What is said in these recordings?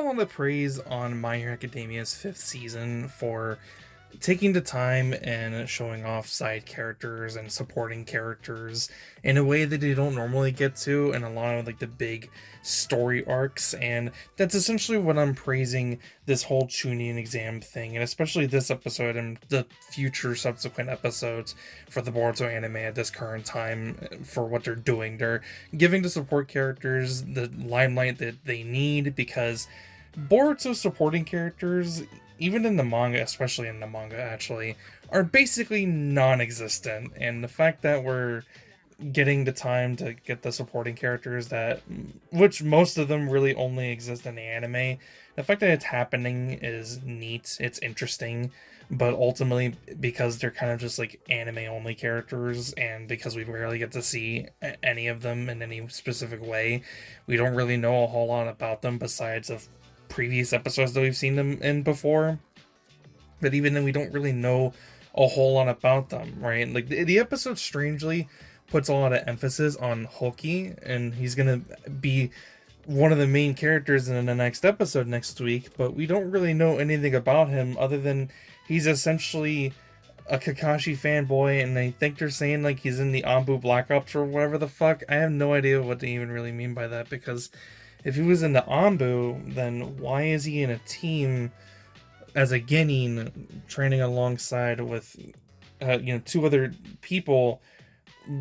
lot of praise on My Hero Academia's 5th season for taking the time and showing off side characters and supporting characters in a way that they don't normally get to in a lot of like the big story arcs. And that's essentially what I'm praising this whole tuning exam thing, and especially this episode and the future subsequent episodes for the Boruto anime at this current time for what they're doing. They're giving the support characters the limelight that they need, because Boruto supporting characters, even in the manga, especially in the manga actually, are basically non-existent. And the fact that we're getting the time to get the supporting characters, that which most of them really only exist in the anime, the fact that it's happening is neat, it's interesting. But ultimately, because they're kind of just like anime only characters, and because we rarely get to see any of them in any specific way, we don't really know a whole lot about them besides of previous episodes that we've seen them in before. But even then, we don't really know a whole lot about them, right? Like the episode strangely puts a lot of emphasis on Hoki, and he's gonna be one of the main characters in the next episode next week, but we don't really know anything about him other than he's essentially a Kakashi fanboy, and I think they're saying like he's in the Anbu Black Ops or whatever the fuck. I have no idea what they even really mean by that, because if he was in the Anbu, then why is he in a team as a Genin training alongside with two other people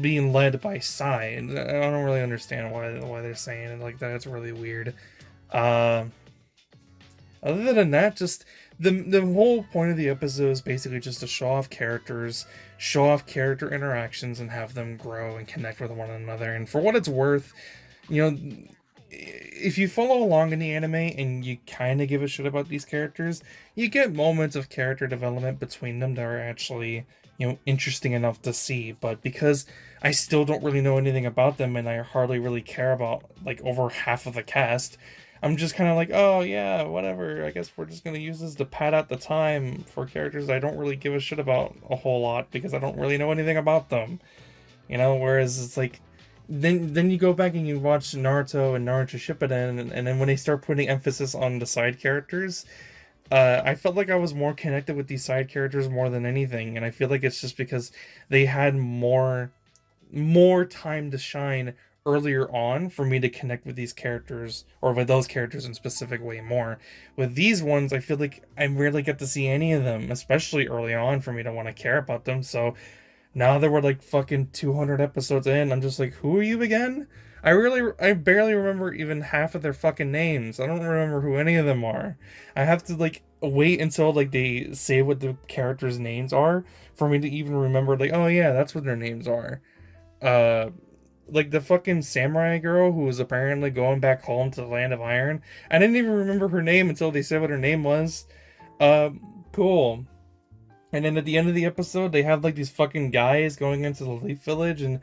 being led by Sai? And I don't really understand why they're saying it like that. It's really weird. Other than that, just the whole point of the episode is basically just to show off characters, show off character interactions, and have them grow and connect with one another. And for what it's worth, if you follow along in the anime and you kind of give a shit about these characters, you get moments of character development between them that are actually, interesting enough to see. But because I still don't really know anything about them, and I hardly really care about like over half of the cast, I'm just kind of like, oh yeah, whatever. I guess we're just gonna use this to pad out the time for characters I don't really give a shit about a whole lot because I don't really know anything about them. Whereas it's like, then you go back and you watch Naruto and Naruto Shippuden, and then when they start putting emphasis on the side characters, I felt like I was more connected with these side characters more than anything, and I feel like it's just because they had more time to shine earlier on for me to connect with these characters, or with those characters in specific way more. With these ones, I feel like I rarely get to see any of them, especially early on, for me to want to care about them. So now that we're like fucking 200 episodes in, I'm just like, who are you again? I barely remember even half of their fucking names. I don't remember who any of them are. I have to like wait until like they say what the characters' names are for me to even remember, like, oh yeah, that's what their names are. Like the fucking samurai girl who was apparently going back home to the land of iron. I didn't even remember her name until they said what her name was. Cool. And then at the end of the episode, they have like these fucking guys going into the Leaf Village, and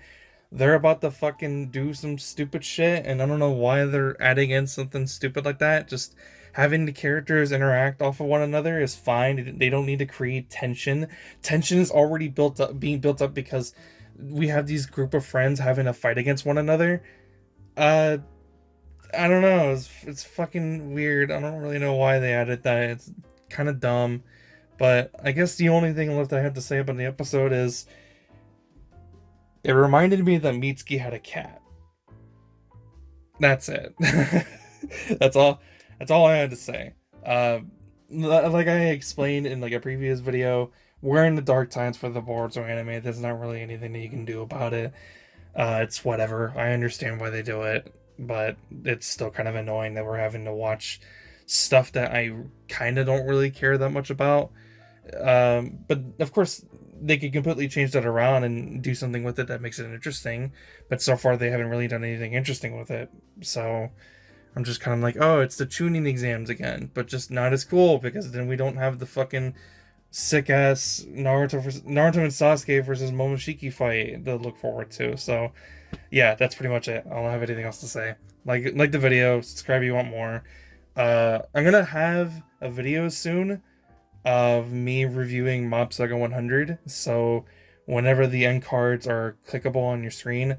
they're about to fucking do some stupid shit, and I don't know why they're adding in something stupid like that. Just having the characters interact off of one another is fine. They don't need to create tension. Tension is already being built up because we have these group of friends having a fight against one another. I don't know. It's fucking weird. I don't really know why they added that. It's kind of dumb. But I guess the only thing left I have to say about the episode is it reminded me that Mitsuki had a cat. That's it. That's all. That's all I had to say. Like I explained in like a previous video, we're in the dark times for the Boruto anime. There's not really anything that you can do about it. It's whatever. I understand why they do it, but it's still kind of annoying that we're having to watch stuff that I kind of don't really care that much about. But of course, they could completely change that around and do something with it that makes it interesting. But so far, they haven't really done anything interesting with it. So I'm just kind of like, oh, it's the tuning exams again, but just not as cool, because then we don't have the fucking sick ass Naruto and Sasuke versus Momoshiki fight to look forward to. So yeah, that's pretty much it. I don't have anything else to say. Like the video, subscribe if you want more. I'm gonna have a video soon of me reviewing Mob Saga 100. So whenever the end cards are clickable on your screen,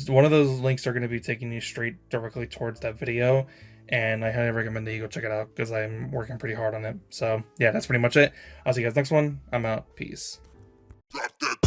one of those links are going to be taking you straight directly towards that video. and I highly recommend that you go check it out because I'm working pretty hard on it. So yeah, that's pretty much it. I'll see you guys next one. I'm out. Peace. Drop that